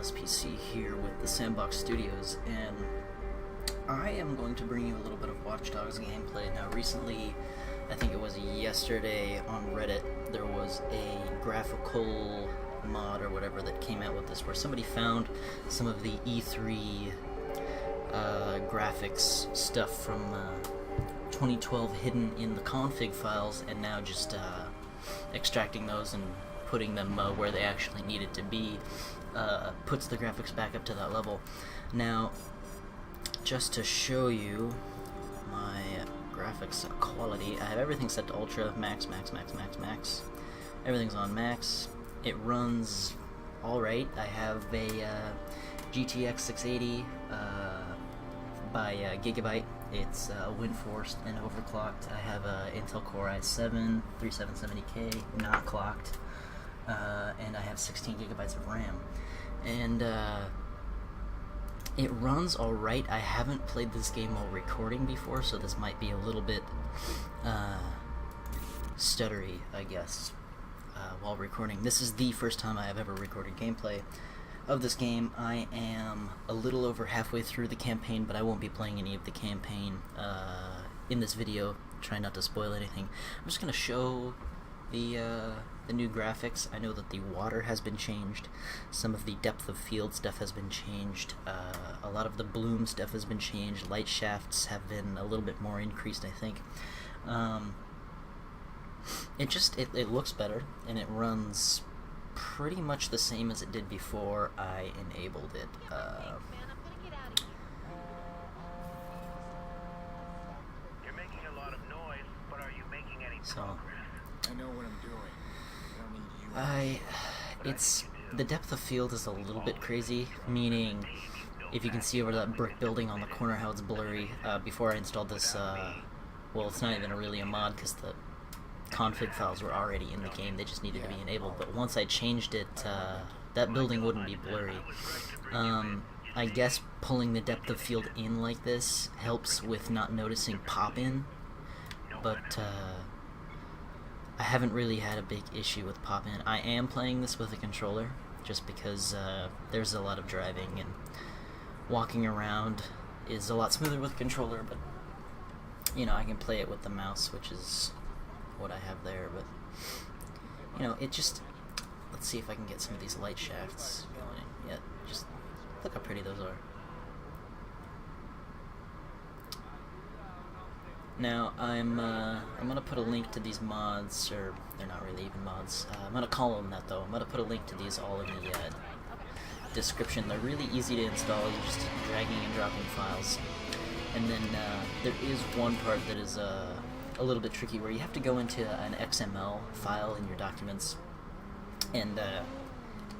LSPC here with the Sandbox Studios, and I am going to bring you a little bit of Watch Dogs gameplay. Now recently, I think it was yesterday on Reddit, there was a graphical mod or whatever that came out with this, where somebody found some of the E3 graphics stuff from 2012 hidden in the config files, and now just extracting those and putting them where they actually needed to be puts the graphics back up to that level. Now, just to show you my graphics quality, I have everything set to ultra, max. Everything's on max. It runs alright. I have a GTX 680 by Gigabyte. It's wind-forced and overclocked. I have a Intel Core i7 3770K, not clocked, and I have 16 gigabytes of RAM. And it runs alright. I haven't played this game while recording before, so this might be a little bit stuttery, I guess, while recording. This is the first time I have ever recorded gameplay of this game. I am a little over halfway through the campaign, but I won't be playing any of the campaign in this video. Try not to spoil anything. I'm just going to show the new graphics. I know that the water has been changed. Some of the depth of field stuff has been changed. A lot of the bloom stuff has been changed. Light shafts have been a little bit more increased, I think. It looks better, and it runs pretty much the same as it did before I enabled it. You're making a lot of noise, but are you making any progress? I know what I'm doing. I don't need you. It's the depth of field is a little bit crazy, meaning if you can see over that brick building on the corner how it's blurry. Before I installed this, well, it's not even really a mod because the config files were already in the game, they just needed to be enabled. But once I changed it, that building wouldn't be blurry. I guess pulling the depth of field in like this helps with not noticing pop-in, but I haven't really had a big issue with pop-in. I am playing this with a controller, just because there's a lot of driving, and walking around is a lot smoother with a controller, but you know, I can play it with the mouse, which is what I have there. But you know, it just, let's see if I can get some of these light shafts going. Yeah, just look how pretty those are. Now I'm gonna put a link to these mods, or they're not really even mods. I'm gonna call them that though. I'm gonna put a link to these all in the description. They're really easy to install. You're just dragging and dropping files. And then there is one part that is a little bit tricky, where you have to go into an XML file in your documents and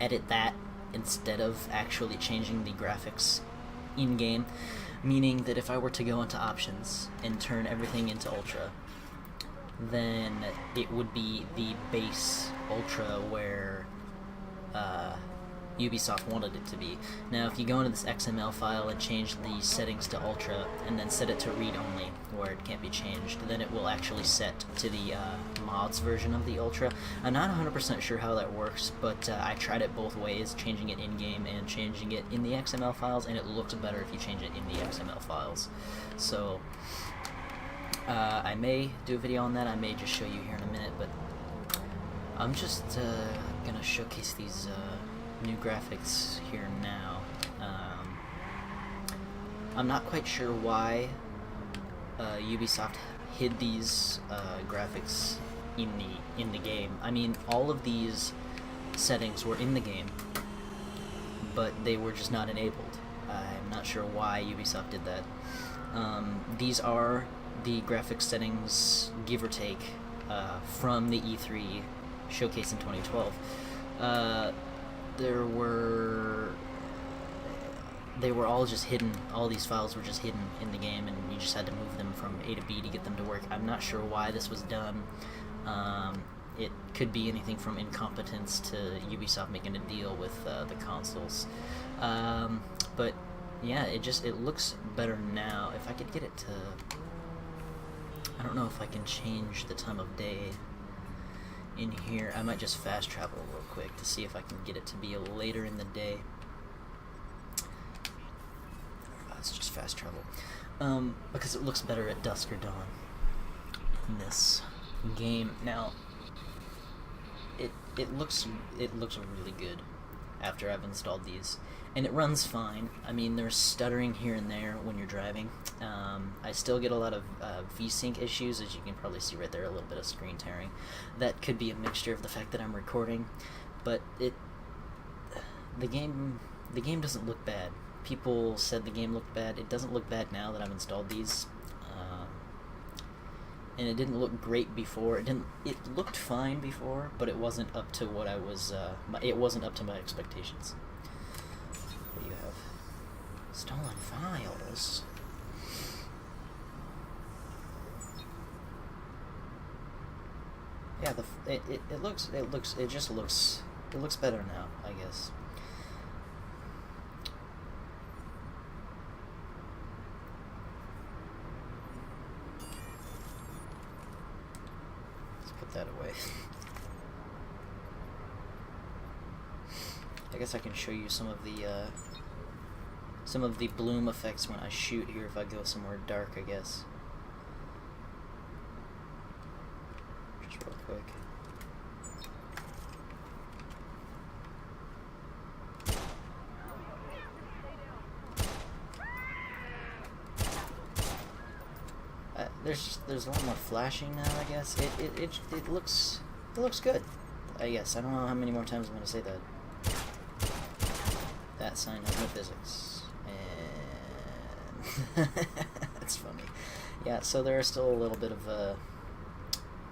edit that instead of actually changing the graphics in-game. Meaning that if I were to go into options and turn everything into ultra, then it would be the base ultra where Ubisoft wanted it to be. Now if you go into this XML file and change the settings to ultra and then set it to read only, where it can't be changed, then it will actually set to the mods version of the ultra. I'm not 100% sure how that works, but I tried it both ways, changing it in-game and changing it in the XML files, and it looks better if you change it in the XML files. So I may do a video on that. I may just show you here in a minute, but I'm just gonna showcase these new graphics here now. I'm not quite sure why Ubisoft hid these graphics in the game. I mean, all of these settings were in the game, but they were just not enabled. I'm not sure why Ubisoft did that. These are the graphics settings, give or take, from the E3 showcase in 2012. They were all just hidden. All these files were just hidden in the game, and you just had to move them from A to B to get them to work. I'm not sure why this was done. It could be anything from incompetence to Ubisoft making a deal with the consoles. But yeah, it looks better now. If I could get it to, I don't know if I can change the time of day in here. I might just fast travel real quick to see if I can get it to be later in the day. fast travel. Because it looks better at dusk or dawn in this game. Now, it looks really good after I've installed these, and it runs fine. I mean, there's stuttering here and there when you're driving. I still get a lot of VSync issues, as you can probably see right there, a little bit of screen tearing. That could be a mixture of the fact that I'm recording, but the game doesn't look bad. People said the game looked bad. It doesn't look bad now that I've installed these. And it didn't look great before. It looked fine before, but it wasn't up to what I was. It wasn't up to my expectations. What do you have? Stolen files. Yeah, it just looks better now, I guess. That away. I guess I can show you some of the bloom effects when I shoot here if I go somewhere dark, I guess. Just real quick. There's a lot more flashing now, I guess. It looks good, I guess. I don't know how many more times I'm gonna say that. That sign has no physics, and that's funny. Yeah, so there are still a little bit of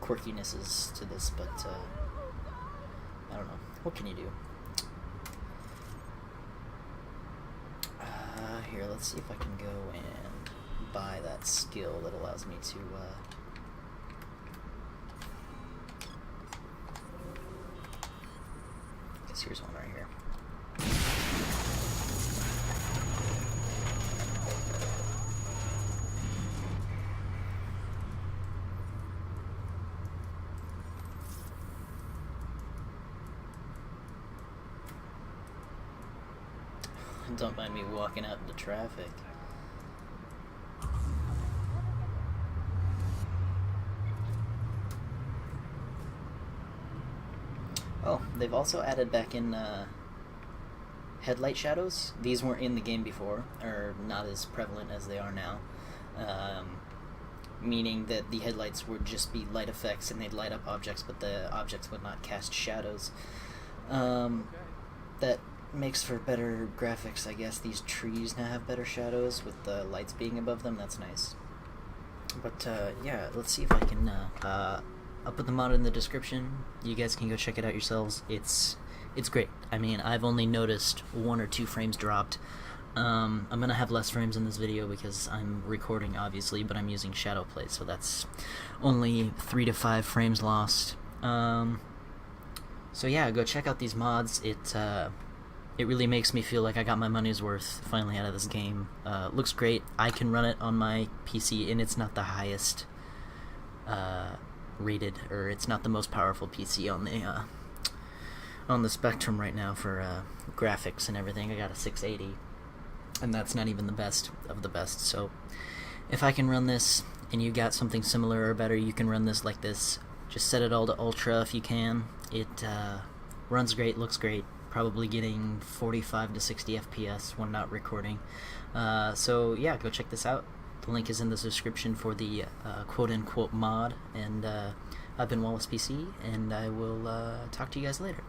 quirkinesses to this, but I don't know. What can you do? Here, let's see if I can go and buy that skill that allows me to I guess here's one right here. Don't mind me walking out into traffic. Oh, they've also added back in headlight shadows. These weren't in the game before, or not as prevalent as they are now. Meaning that the headlights would just be light effects and they'd light up objects, but the objects would not cast shadows. That makes for better graphics, I guess. These trees now have better shadows with the lights being above them. That's nice. But yeah, let's see if I can I'll put the mod in the description. You guys can go check it out yourselves. It's great. I mean, I've only noticed 1 or 2 frames dropped. I'm gonna have less frames in this video because I'm recording, obviously, but I'm using shadow play, so that's only 3 to 5 frames lost. So yeah, go check out these mods. It really makes me feel like I got my money's worth finally out of this game. Looks great. I can run it on my PC, and it's not the highest rated, or it's not the most powerful PC on the spectrum right now for graphics and everything. I got a 680, and that's not even the best of the best. So if I can run this, and you got something similar or better, you can run this like this. Just set it all to ultra if you can. It runs great, looks great. Probably getting 45 to 60 FPS when not recording. So yeah, go check this out. The link is in the description for the quote-unquote mod, and I've been Wallace PC, and I will talk to you guys later.